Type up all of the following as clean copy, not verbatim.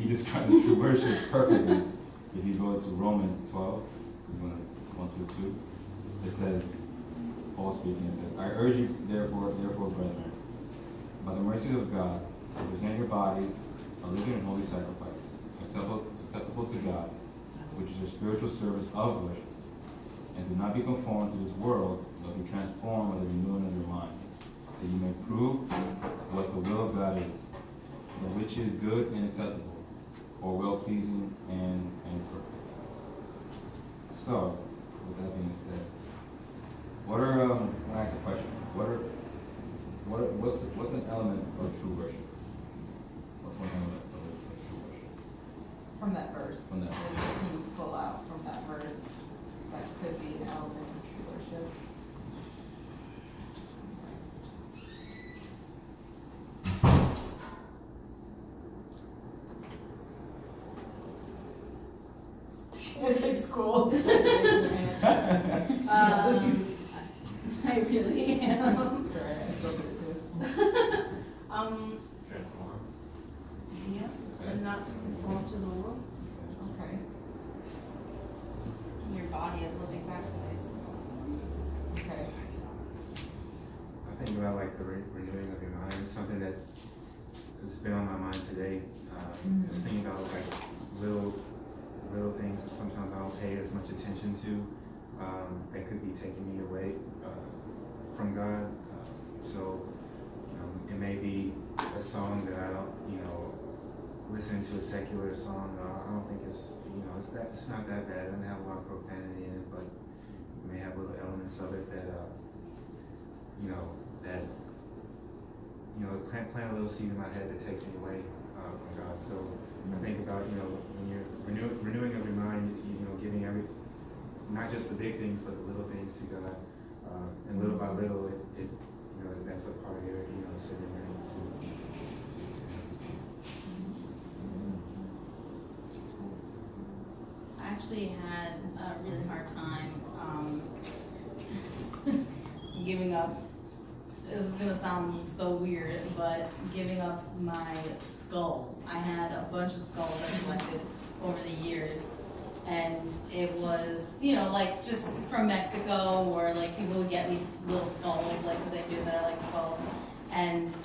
he describes the true worship perfectly. If you go to Romans 12, 1 through 2, it says, Paul speaking, it says, I urge you, therefore, brethren, by the mercies of God, to present your bodies a living and holy sacrifice, acceptable to God, which is your spiritual service of worship. And do not be conformed to this world, but be transformed by the renewing of your mind, that you may prove what the will of God is, that which is good and acceptable, or well-pleasing and perfect. So, with that being said, what are when I ask a question, what's an element of true worship? What's one element of true worship? From that verse. From that verse. What can you pull out from that verse that could be an element of true worship? It's like school. I really am. Sorry, I still did it too. Transform. Yeah, and not to conform to the world. Okay. Your body as a living sacrifice. Okay. I think about like the renewing of your mind. It's something that has been on my mind today. Just thinking about like little things that sometimes I don't pay as much attention to, that could be taking me away from God. So it may be a song that I don't, listening to a secular song. I don't think it's, it's not that bad. It doesn't have a lot of profanity in it, but it may have little elements of it that, plant a little seed in my head that takes me away from God. So I think about, when you're renewing of your mind, giving not just the big things, but the little things to God, and little by little, it that's a part of your, surrendering to Him. I actually had a really hard time giving up. This is gonna sound so weird, but giving up my skulls. I had a bunch of skulls I collected over the years, and it was, like just from Mexico, or like people would get these little skulls, like because they knew that I like skulls, and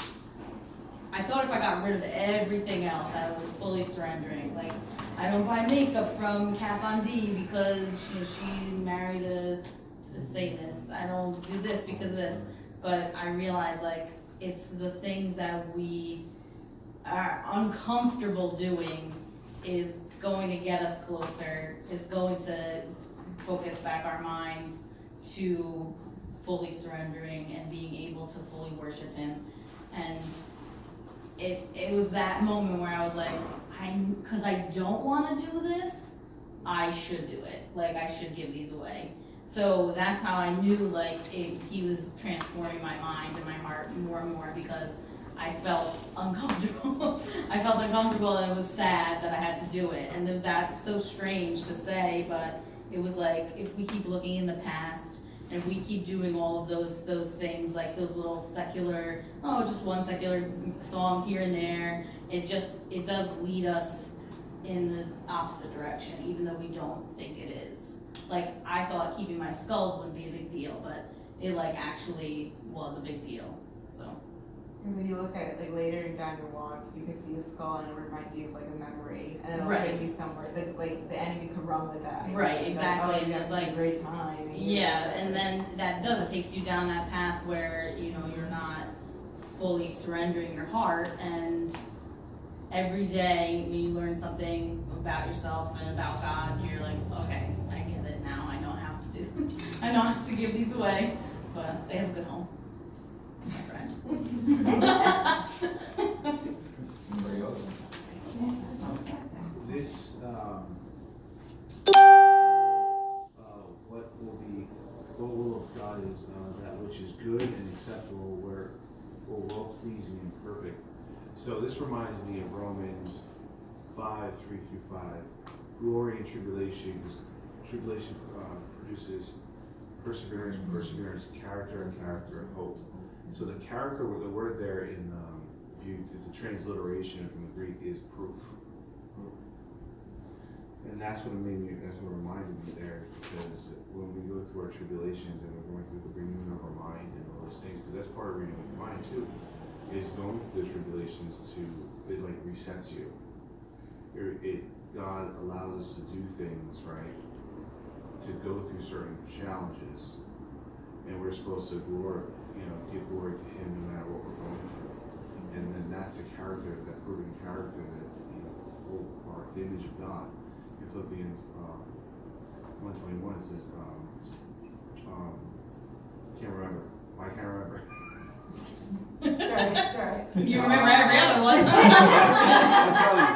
I thought if I got rid of everything else, I was fully surrendering. Like, I don't buy makeup from Kat Von D because she married a Satanist. I don't do this because of this. But I realize, like, it's the things that we are uncomfortable doing is going to get us closer, is going to focus back our minds to fully surrendering and being able to fully worship Him. And it was that moment where I was like, because I don't want to do this, I should do it. Like, I should give these away. So that's how I knew, like, He was transforming my mind and my heart more and more, because I felt uncomfortable. I felt uncomfortable, and it was sad that I had to do it. And that's so strange to say, but it was like, if we keep looking in the past, and if we keep doing all of those things, like those little secular, just one secular song here and there, it does lead us in the opposite direction, even though we don't think it is. Like, I thought keeping my skulls wouldn't be a big deal, but it actually was a big deal. So. Because if you look at it later down your walk, you can see a skull and it'll remind you of a memory, and it'll bring you somewhere. The enemy could run with that. Right, exactly. And it's a great time. And then it takes you down that path where you're not fully surrendering your heart, and every day when you learn something about yourself and about God, you're like, okay, I get it now. I know I have to give these away, but they have a good home. My friend. Anybody else? This, what will of God is that which is good and acceptable, or well pleasing and perfect. So this reminds me of Romans 5:3-5. Glory and tribulation produces perseverance, character, and character, and hope. So the character, the word there it's a transliteration from the Greek, is proof. And that's what reminded me there, because when we go through our tribulations and we're going through the renewing of our mind and all those things, because that's part of renewing your mind too, is going through the tribulations it like resets you. God allows us to do things, right? To go through certain challenges, and we're supposed to give glory to Him no matter what we're going through. And then that's the character, that proven character that are the image of God. In Philippians 1:21 it says, can't remember. I can't remember. Sorry. You remember every other one. I'm telling you,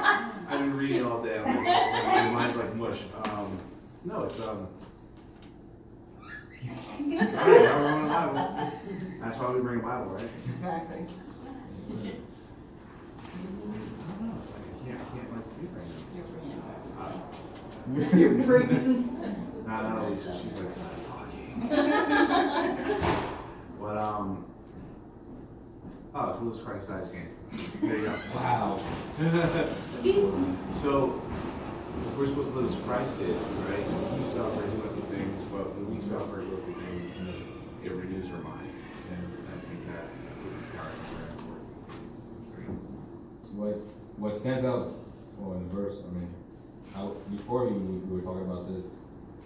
I've been reading all day. My mind's like mush. No, it's Alright, now we're on the Bible. That's why we bring a Bible, right? Exactly. I can't like read right You're bringing You're bringing. now. Not Alicia, she's like, stop talking. But it's Lewis Christ dies game. There you go. Wow. So we're supposed to live as Christ did, right? He suffered, he went through things, but when we suffer, we go through things, it renews our mind. And I think that's very important. What stands out in the verse, before we were talking about this,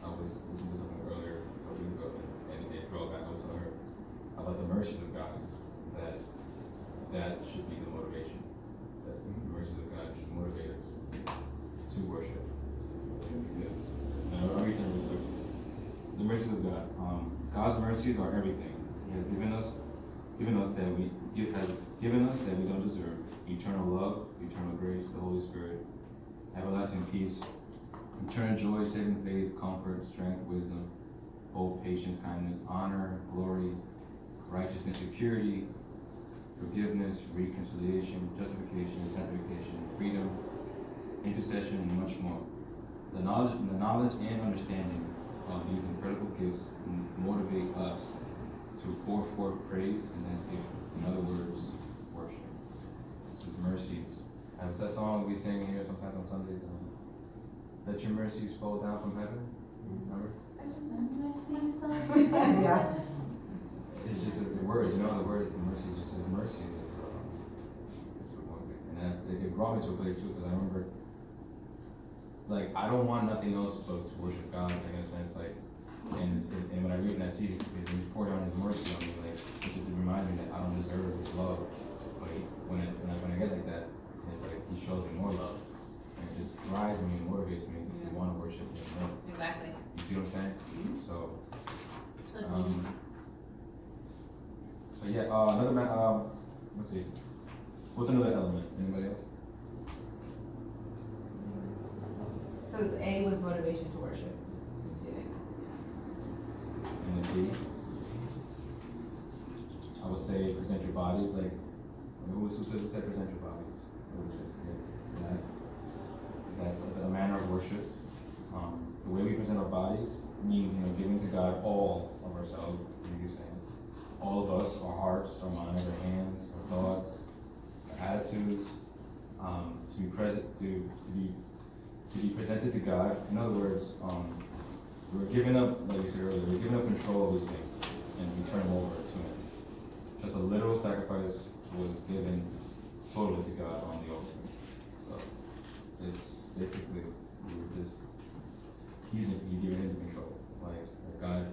I was listening to something earlier a week ago, and it brought back, I was telling her about the mercies of God, that should be the motivation, that the mercies of God should motivate us to worship. Because, I'm reasoning the mercies of God. God's mercies are everything. He has given us that we don't deserve. Eternal love, eternal grace, the Holy Spirit, everlasting peace, eternal joy, saving faith, comfort, strength, wisdom, hope, patience, kindness, honor, glory, righteousness, security, forgiveness, reconciliation, justification, sanctification, freedom, intercession, and much more. The knowledge and understanding of these incredible gifts motivate us to pour forth praise and thanksgiving. In other words, worship. This is mercies. That's that song we sing here sometimes on Sundays. Let your mercies fall down from heaven. Remember? Yeah. It's just the words, the word mercy just says mercy. It's what motivates. And it brought me to a place too, because I remember, I don't want nothing else but to worship God, in a sense, and when I read in that season, He's poured out His mercy on me, it just reminds me that I don't deserve His love. But when I get like that, it's like He shows me more love, and it just drives me and motivates me to want to worship Him more. Exactly. You see what I'm saying? So yeah, let's see. What's another element? Anybody else? So A was motivation to worship. And then B, I would say present your bodies, who said present your bodies? That's a manner of worship. The way we present our bodies means, giving to God all of ourselves, like you're saying. All of us, our hearts, our minds, our hands, our thoughts, our attitudes, to be present, to be presented to God. In other words, we're giving up, like you said earlier, we're giving up control of these things, and we turn them over to Him. Just a literal sacrifice was given totally to God on the altar. So it's basically He's giving Him control. God,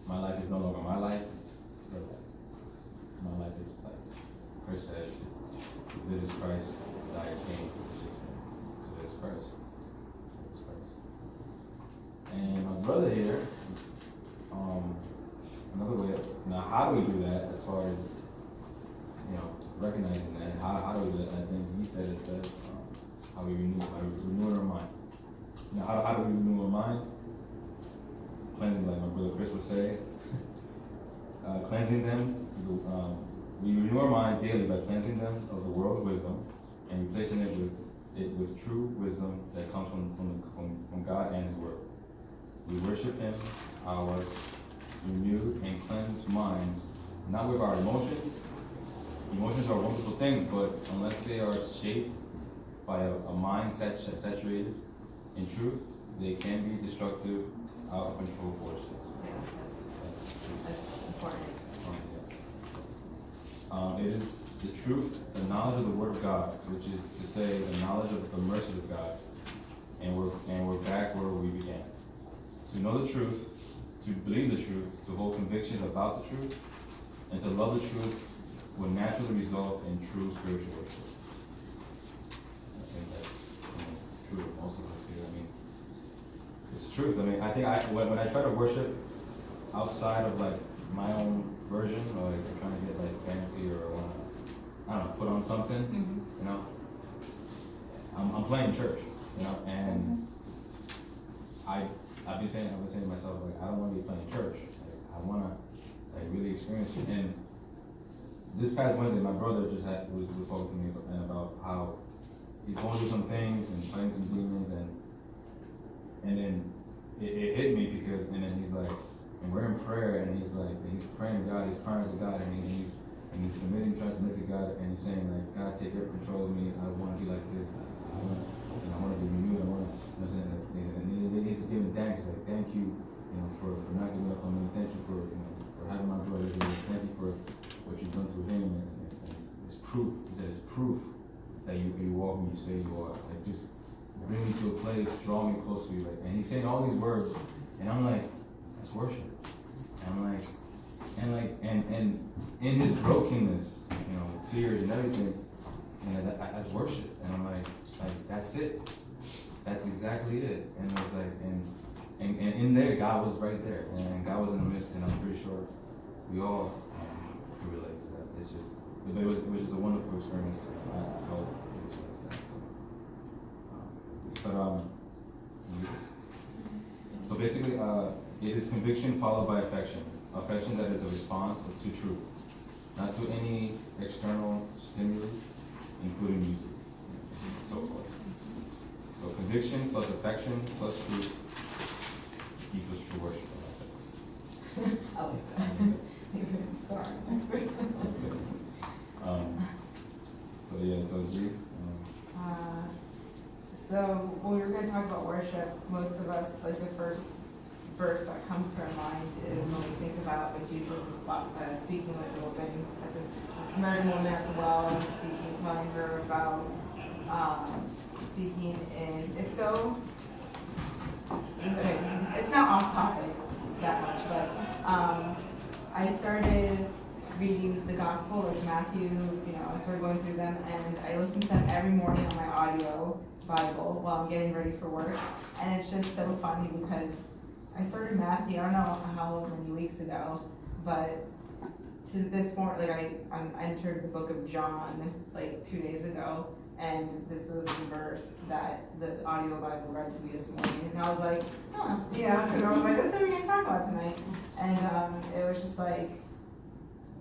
my life is no longer my life. My life is Chris said, to live as Christ, to die as gain. To live as Christ. And my brother here, another way, now how do we do that as far as, recognizing that, how do we do that? I think he said it best, how we renew our mind. Now how do we renew our mind? Cleansing, like my brother Chris would say. Cleansing them, we renew our minds daily by cleansing them of the world's wisdom and replacing it with true wisdom that comes from God and His Word. We worship Him, our renewed and cleansed minds, not with our emotions. Emotions are wonderful things, but unless they are shaped by a mind saturated in truth, they can be destructive, out of control forces. Yeah, that's important. It is the truth, the knowledge of the Word of God, which is to say, the knowledge of the mercy of God, and we're back where we began. To know the truth, to believe the truth, to hold convictions about the truth, and to love the truth will naturally result in true spiritual worship. I think that's true of most of us here. I mean, it's truth. I mean, I think when I try to worship outside of like my own version, or like I'm trying to get like fancy or want to, I don't know, put on something, you know, I'm playing church, you know, and I've been saying to myself, like, I don't want to be playing church. Like, I want to like really experience it. And this past Wednesday, my brother just was talking to me about how he's going through some things and fighting some demons, and then it hit me because, and then he's like, and we're in prayer, and he's like, he's praying to God, he's praying to God, and he's submitting, trying to submit to God, and he's saying like, God, take every control of me. I want to be like this. I want to be renewed. I want to, you know what I'm saying? And he's giving thanks, like, thank you, you know, for not giving up on me. Thank you for, you know, for having my brother here. Thank you for what you've done through him, and it's proof. He said it's proof that you walk when you say you are. Like, just bring me to a place, draw me close to you. Like, and he's saying all these words, and I'm like, that's worship. And I'm like, and in his brokenness, you know, tears and everything, and that's worship. And I'm like, that's it. That's exactly it. And it was like, and in there, God was right there, and God was in the midst, and I'm pretty sure we all can relate to that. It's just, it was just a wonderful experience. I felt to experience that. So basically, it is conviction followed by affection. Affection that is a response to truth, not to any external stimuli, including music, so forth. So conviction plus affection plus truth equals true worship. I like that. You're gonna start next week. So yeah, so G. So when we were going to talk about worship, most of us, like the first verse that comes to our mind is when we think about when Jesus is speaking with the woman at this Samaritan woman at the well, and telling her about speaking in. It's not off topic that much, but I started reading the gospel, like Matthew, you know, I started going through them, and I listen to them every morning on my audio Bible while I'm getting ready for work. And it's just so funny because I started Matthew, I don't know how many weeks ago, but to this morning, like I entered the book of John like 2 days ago, and this was the verse that the audio Bible read to me this morning, and I was like, huh, you know, because I was like, that's what we're going to talk about tonight. And it was just like,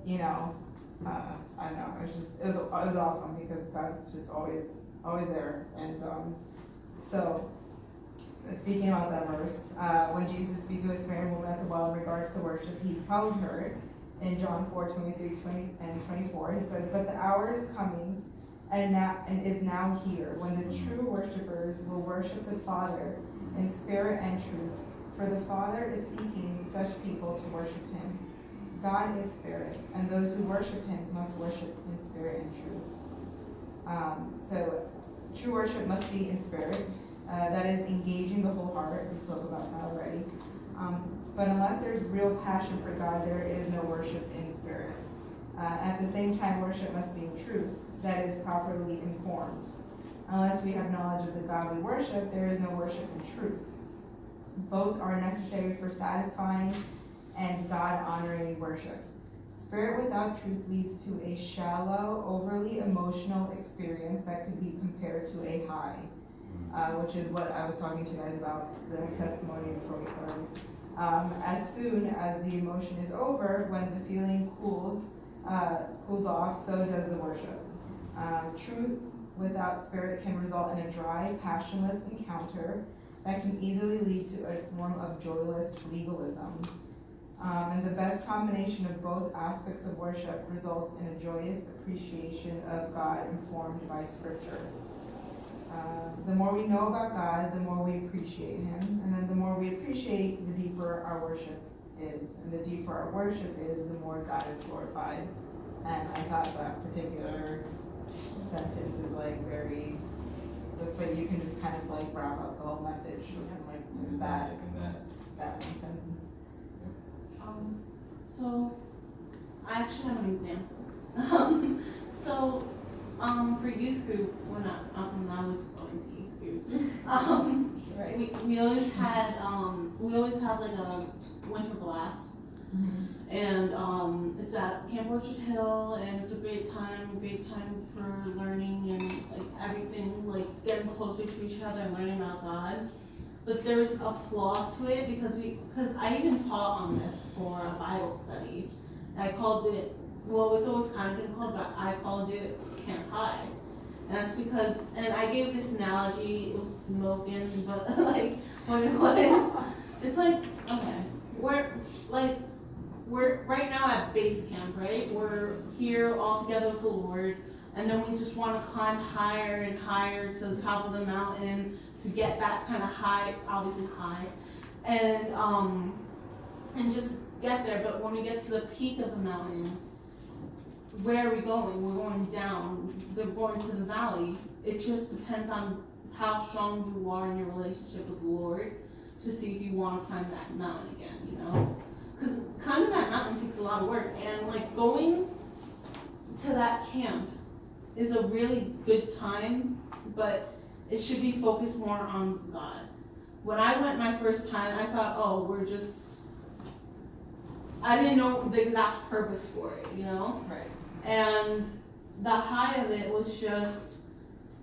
you know, I don't know, it was awesome because God's just always there. And so speaking about that verse, when Jesus is speaking with Samaritan woman at the well in regards to worship, he tells her in John 4:23 and 24, he says, but the hour is coming and is now here when the true worshipers will worship the Father in spirit and truth, for the Father is seeking such people to worship him. God is spirit, and those who worship him must worship in spirit and truth. So true worship must be in spirit, that is engaging the whole heart. We spoke about that already. But unless there's real passion for God, there is no worship in spirit. At the same time, worship must be in truth, that is properly informed. Unless we have knowledge of the God we worship, there is no worship in truth. Both are necessary for satisfying and God-honoring worship. Spirit without truth leads to a shallow, overly emotional experience that could be compared to a high, which is what I was talking to you guys about the testimony before we started. As soon as the emotion is over, when the feeling cools off, so does the worship. Truth without spirit can result in a dry, passionless encounter that can easily lead to a form of joyless legalism. And the best combination of both aspects of worship results in a joyous appreciation of God informed by Scripture. The more we know about God, the more we appreciate Him, and then the more we appreciate, the deeper our worship is, and the deeper our worship is, the more God is glorified. And I thought that particular sentence is like very, looks like you can just kind of like wrap up the whole message with like just that one sentence. So, I actually have an example. For youth group, when I was going to youth group, Right. we always had, like a winter blast. Mm-hmm. And it's at Camp Orchard Hill, and it's a great time for learning and like everything, like getting closer to each other and learning about God. But there's a flaw to it because I even taught on this for a Bible study. I called it, well, it's always kind of been called, but I called it Camp High. And that's because, and I gave this analogy, it was smoking, but like, what it was, it's like, okay, we're right now at base camp, right? We're here all together with the Lord, and then we just want to climb higher and higher to the top of the mountain to get that kind of high, obviously high, and just get there. But when we get to the peak of the mountain, where are we going? We're going down. They're going to the valley. It just depends on how strong you are in your relationship with the Lord to see if you want to climb that mountain again, you know? Because climbing that mountain takes a lot of work, and like going to that camp is a really good time, but it should be focused more on God. When I went my first time, I thought, oh, I didn't know the exact purpose for it, you know? Right. And the high of it was just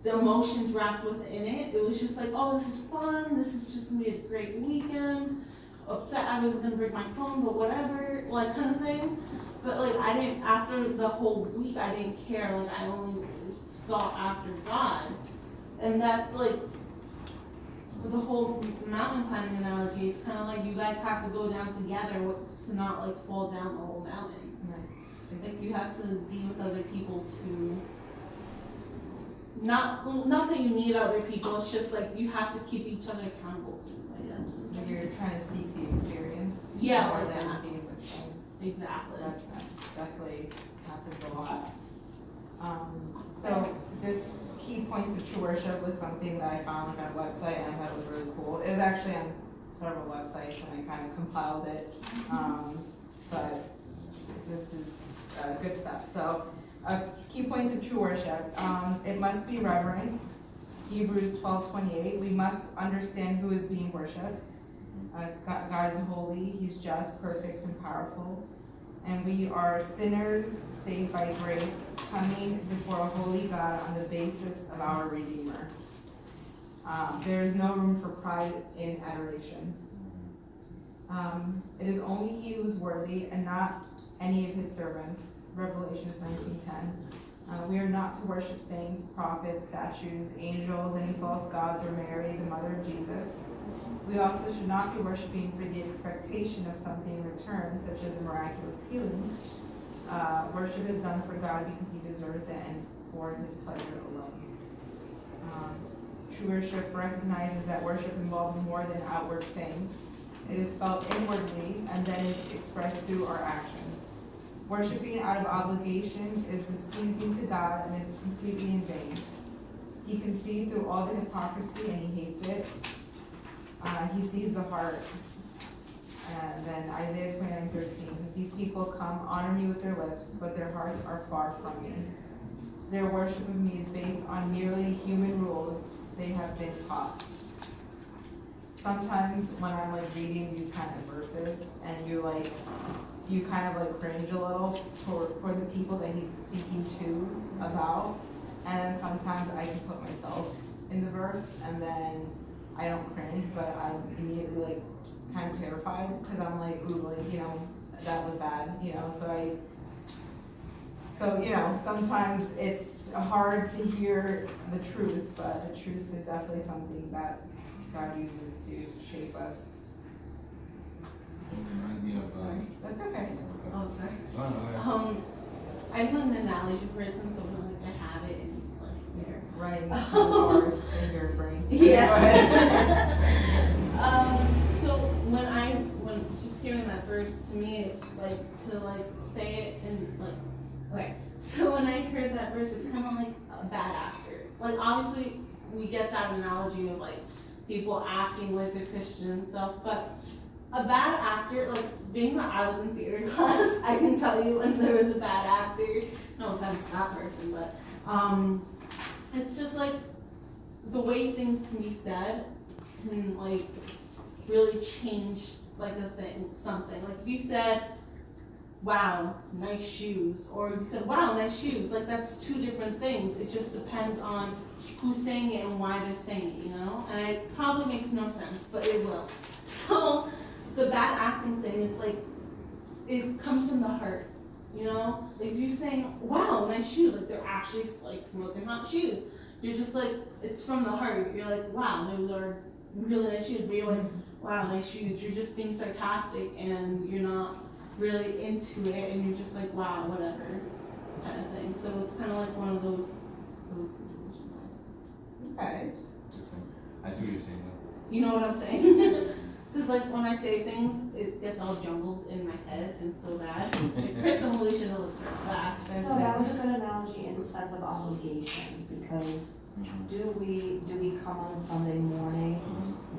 the emotions wrapped within it. It was just like, oh, this is fun. This is just gonna be a great weekend. Upset I was gonna break my phone, but whatever, like kind of thing. But like after the whole week, I didn't care. Like I only sought after God. And that's like the whole mountain climbing analogy. It's kind of like you guys have to go down together to not like fall down the whole mountain. Right. Like you have to be with other people to not that you need other people, it's just like you have to keep each other accountable, I guess. Like you're trying to seek the experience. Yeah, more like than that. being with them. Exactly. That definitely happens a lot. So this key points of true worship was something that I found like on a website, and I thought it was really cool. It was actually on several websites, and I kind of compiled it. But this is good stuff. So key points of true worship. It must be reverent. Hebrews 12:28. We must understand who is being worshipped. God is holy. He's just, perfect, and powerful. And we are sinners saved by grace, coming before a holy God on the basis of our Redeemer. There is no room for pride in adoration. It is only He who is worthy, and not any of His servants. Revelation 19:10. We are not to worship saints, prophets, statues, angels, any false gods, or Mary, the mother of Jesus. We also should not be worshiping for the expectation of something in return, such as a miraculous healing. Worship is done for God because He deserves it and for His pleasure alone. True worship recognizes that worship involves more than outward things. It is felt inwardly and then is expressed through our actions. Worshiping out of obligation is displeasing to God and is completely in vain. He can see through all the hypocrisy and He hates it. He sees the heart. And then Isaiah 29:13. These people come, honor me with their lips, but their hearts are far from me. Their worship of me is based on merely human rules they have been taught. Sometimes when I'm like reading these kind of verses and you kind of like cringe a little for the people that he's speaking to about. And then sometimes I can put myself in the verse and then I don't cringe, but I'm immediately like kind of terrified because I'm like, ooh, like, you know, that was bad, you know, so, you know, sometimes it's hard to hear the truth, but the truth is definitely something that God uses to shape us. Reminds me of, That's okay. Oh, sorry. oh, no, I'm an analogy person, so when like I have it and just like there. Right, in the forest, and Yeah. So when just hearing that verse, to me, like, to like say it in like, okay. So when I heard that verse, it's kind of like a bad actor. Like, obviously, we get that analogy of like people acting like they're Christian and stuff, but a bad actor, like, being that I was in theater class, I can tell you when there was a bad actor. No offense to that person, but it's just like the way things can be said can like really change like a thing, something. Like if you said, "Wow, nice shoes," or you said, "Wow, nice shoes," like that's two different things. It just depends on who's saying it and why they're saying it, you know? And it probably makes no sense, but it will. So the bad acting thing is like, it comes from the heart, you know? Like if you're saying, "Wow, nice shoes," like they're actually like smoking hot shoes. You're just like, it's from the heart. You're like, "Wow, those are really nice shoes," but you're like, "Wow, nice shoes." You're just being sarcastic and you're not really into it, and you're just like, "Wow, whatever," kind of thing. So it's kind of like one of those situations. Okay. I see what you're saying though. You know what I'm saying? Because like when I say things, it gets all jumbled in my head and so bad. Like, Chris and Alicia knows for a fact. No, that was a good analogy in the sense of obligation, because do we come on Sunday morning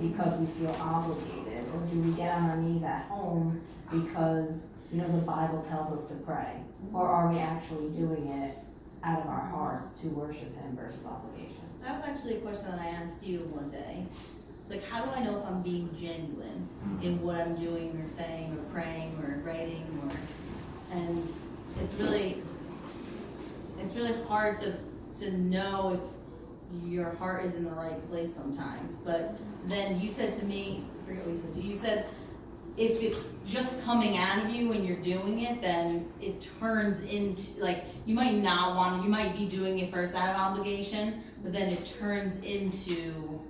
because we feel obligated, or do we get on our knees at home because, you know, the Bible tells us to pray? Or are we actually doing it out of our hearts to worship Him versus obligation? That was actually a question that I asked you one day. It's like, how do I know if I'm being genuine in what I'm doing or saying or praying or writing and it's really hard to know if your heart is in the right place sometimes. But then you said to me, I forget what you said. You said if it's just coming out of you when you're doing it, then it turns into, like, you might not want to, you might be doing it first out of obligation, but then it turns into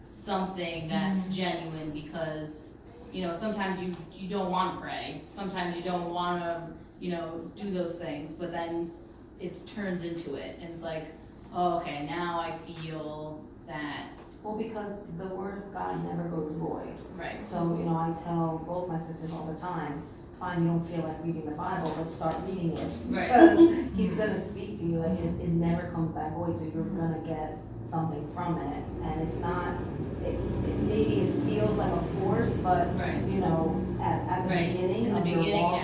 something that's genuine because, you know, sometimes you don't want to pray. Sometimes you don't want to, you know, do those things, but then it turns into it. And it's like, oh, okay, now I feel that. Well, because the Word of God never goes void. Right. So, you know, I tell both my sisters all the time, fine, you don't feel like reading the Bible, but start reading it. Right. Because He's going to speak to you, like it never comes back void, so you're going to get something from it. And it's not, maybe it feels like a force, but, Right. you know, at the Right. beginning In the of your beginning, walk, yeah.